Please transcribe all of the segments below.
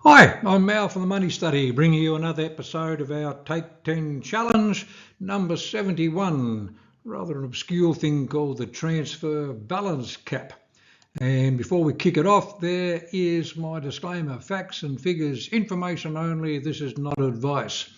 Hi, I'm Mal from the Money Study, bringing you another episode of our Take 10 Challenge, number 71, rather an obscure thing called the transfer balance cap. And before we kick it off, there is my disclaimer: facts and figures, information only. This is not advice.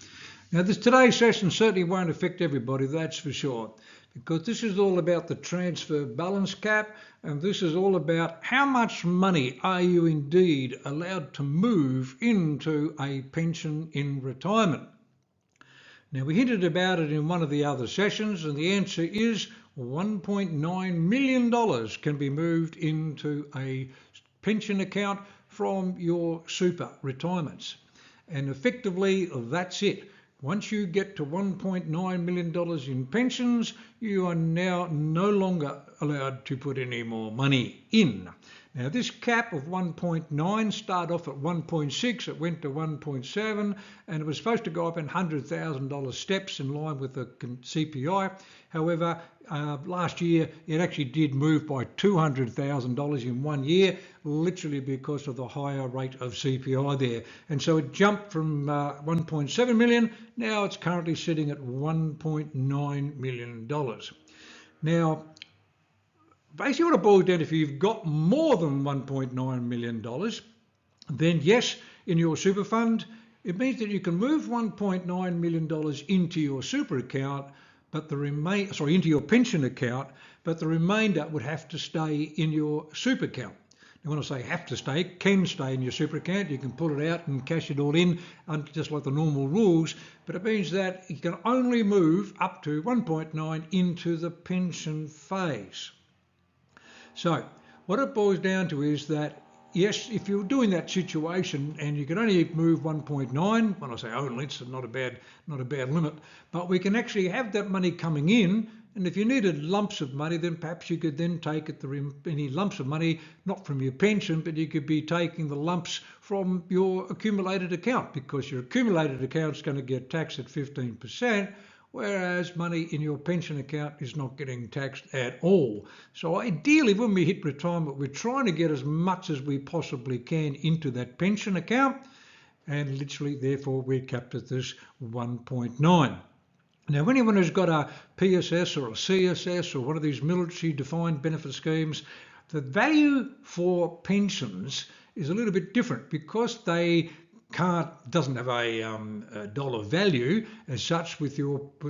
Now, today's session certainly won't affect everybody, that's for sure, because this is all about the transfer balance cap, and this is all about how much money are you indeed allowed to move into a pension in retirement. Now, we hinted about it in one of the other sessions, and the answer is $1.9 million can be moved into a pension account from your super retirements. And effectively, that's it. Once you get to $1.9 million in pensions, you are now no longer allowed to put any more money in. Now, this cap of 1.9 started off at 1.6, it went to 1.7, and it was supposed to go up in $100,000 steps in line with the CPI. However, last year it actually did move by $200,000 in 1 year, literally because of the higher rate of CPI there. And so it jumped from 1.7 million, now it's currently sitting at $1.9 million. Now, basically what it boils down to, if you've got more than $1.9 million, then yes, in your super fund, it means that you can move $1.9 million into your super account, but into your pension account, but the remainder would have to stay in your super account. Now, when I say have to stay, it can stay in your super account. You can pull it out and cash it all in, just like the normal rules, but it means that you can only move up to 1.9 into the pension phase. So what it boils down to is that, yes, if you're doing that situation and you can only move 1.9, when I say only, it's not a bad limit, but we can actually have that money coming in. And if you needed lumps of money, then perhaps you could then take any lumps of money, not from your pension, but you could be taking the lumps from your accumulated account, because your accumulated account is going to get taxed at 15%. Whereas money in your pension account is not getting taxed at all. So ideally, when we hit retirement, we're trying to get as much as we possibly can into that pension account, and literally, therefore, we're capped at this 1.9. Now, anyone who's got a PSS or a CSS or one of these military defined benefit schemes, the value for pensions is a little bit different, because they doesn't have a dollar value as such with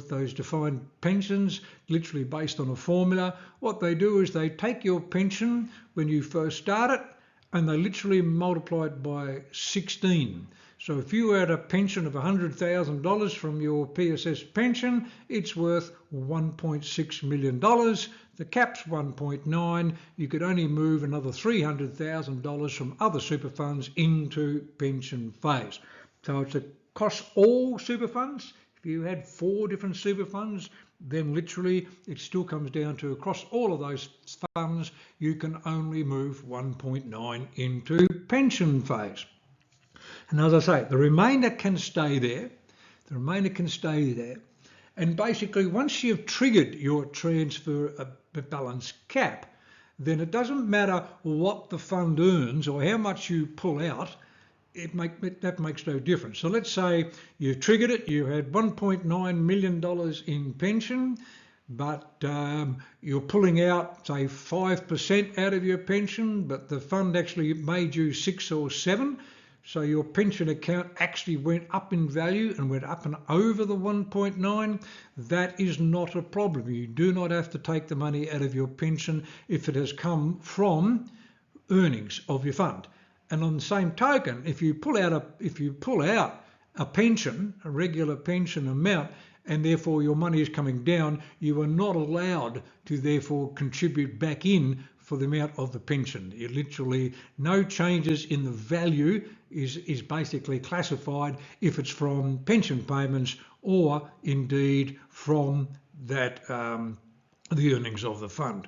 those defined pensions, literally based on a formula. What they do is they take your pension when you first start it, and they literally multiply it by 16. So if you had a pension of $100,000 from your PSS pension, it's worth $1.6 million. The cap's 1.9. You could only move another $300,000 from other super funds into pension phase. So it's across all super funds. If you had 4 different super funds, then literally it still comes down to, across all of those funds, you can only move 1.9 into pension phase. And as I say, the remainder can stay there. And basically, once you've triggered your transfer balance cap, then it doesn't matter what the fund earns or how much you pull out, that makes no difference. So let's say you triggered it, you had $1.9 million in pension, but you're pulling out, say, 5% out of your pension, but the fund actually made you 6 or 7. So your pension account actually went up in value and went up and over the 1.9. That is not a problem. You do not have to take the money out of your pension if it has come from earnings of your fund. And on the same token, if you pull out a pension, a regular pension amount, and therefore your money is coming down, you are not allowed to therefore contribute back in for the amount of the pension. You literally, no changes in the value is basically classified if it's from pension payments or indeed from that the earnings of the fund.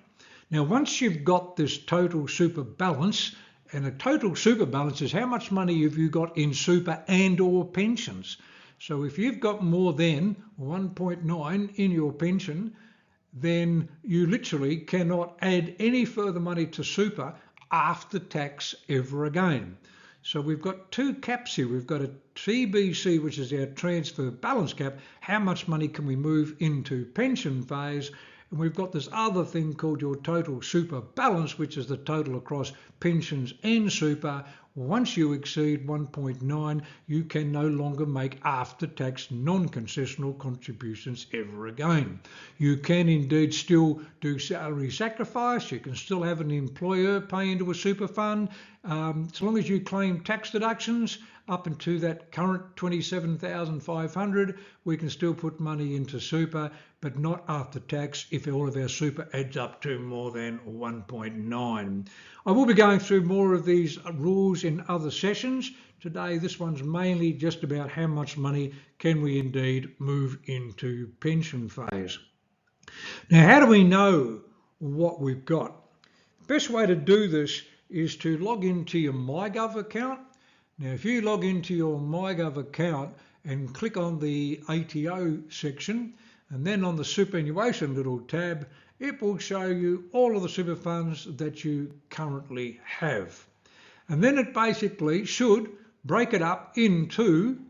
Now, once you've got this total super balance, and a total super balance is how much money have you got in super and or pensions. So if you've got more than 1.9 in your pension, then you literally cannot add any further money to super after tax ever again. So we've got two caps here. We've got a TBC, which is our transfer balance cap. How much money can we move into pension phase? And we've got this other thing called your total super balance, which is the total across pensions and super. Once you exceed 1.9, you can no longer make after-tax non-concessional contributions ever again. You can indeed still do salary sacrifice. You can still have an employer pay into a super fund. As long as you claim tax deductions up into that current 27,500, we can still put money into super, but not after tax if all of our super adds up to more than 1.9. I will be going through more of these rules in other sessions. Today, this one's mainly just about how much money can we indeed move into pension phase. Now, how do we know what we've got? The best way to do this is to log into your MyGov account. Now, if you log into your MyGov account and click on the ATO section, and then on the superannuation little tab, it will show you all of the super funds that you currently have. And then it basically should break it up into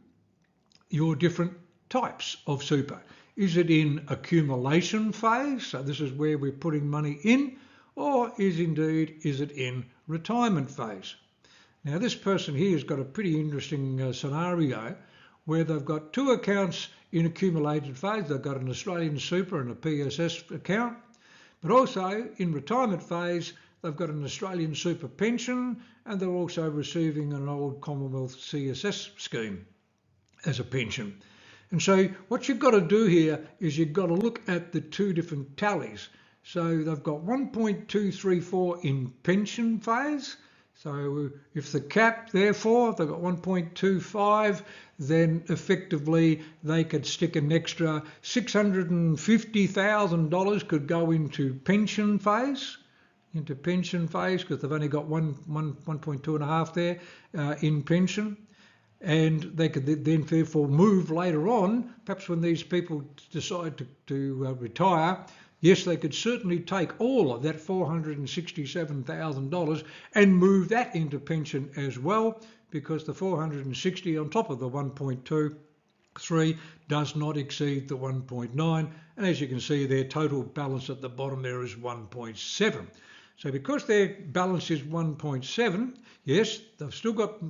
your different types of super. Is it in accumulation phase? So this is where we're putting money in, or is it in retirement phase? Now this person here has got a pretty interesting scenario where they've got two accounts in accumulated phase. They've got an Australian super and a PSS account, but also in retirement phase, they've got an Australian super pension, and they're also receiving an old Commonwealth CSS scheme as a pension. And so what you've got to do here is you've got to look at the two different tallies. So they've got 1.234 in pension phase. So if the cap, therefore, they've got 1.25, then effectively they could stick an extra $650,000 could go into pension phase, because they've only got 1.2.5 there in pension. And they could then therefore move later on, perhaps when these people decide to retire. Yes, they could certainly take all of that $467,000 and move that into pension as well, because the 460 on top of the 1.23 does not exceed the 1.9. And as you can see, their total balance at the bottom there is 1.7. So because their balance is 1.7, yes, they've still got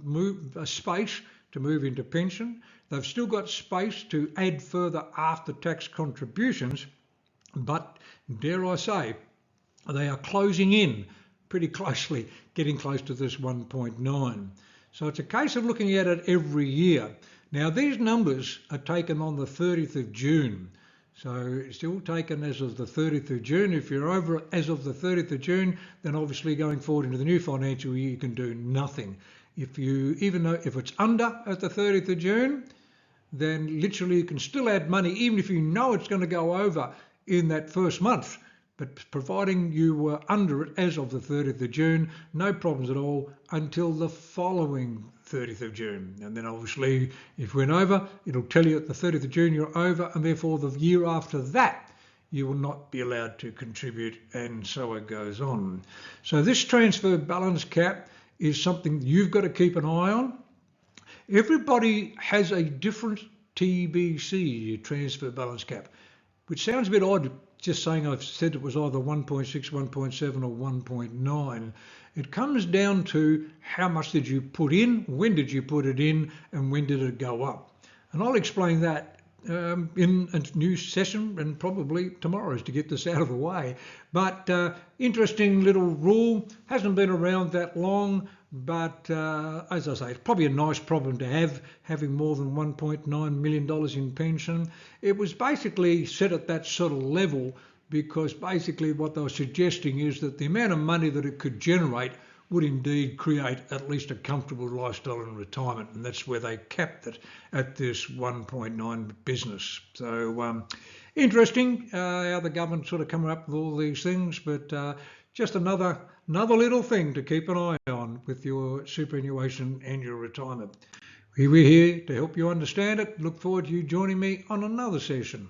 space to move into pension. They've still got space to add further after-tax contributions. But dare I say, they are closing in pretty closely, getting close to this 1.9. So it's a case of looking at it every year. Now these numbers are taken on the 30th of June. So it's still taken as of the 30th of June. If you're over as of the 30th of June, then obviously going forward into the new financial year, you can do nothing. If it's under at the 30th of June, then literally you can still add money, even if you know it's going to go over in that first month, but providing you were under it as of the 30th of June, no problems at all until the following 30th of June. And then obviously if it went over, it'll tell you at the 30th of June you're over, and therefore the year after that you will not be allowed to contribute, and so it goes on. So this transfer balance cap is something you've got to keep an eye on. Everybody has a different TBC, transfer balance cap, which sounds a bit odd, just saying I've said it was either 1.6, 1.7 or 1.9. It comes down to how much did you put in, when did you put it in, and when did it go up. And I'll explain that in a new session, and probably tomorrow's, to get this out of the way. But interesting little rule, hasn't been around that long, but as I say, it's probably a nice problem to have, having more than $1.9 million in pension. It was basically set at that sort of level because basically what they were suggesting is that the amount of money that it could generate would indeed create at least a comfortable lifestyle in retirement, and that's where they capped it at this 1.9 business. So interesting how the government sort of come up with all these things, but just another little thing to keep an eye on with your superannuation and your retirement. We're here to help you understand it. Look forward to you joining me on another session.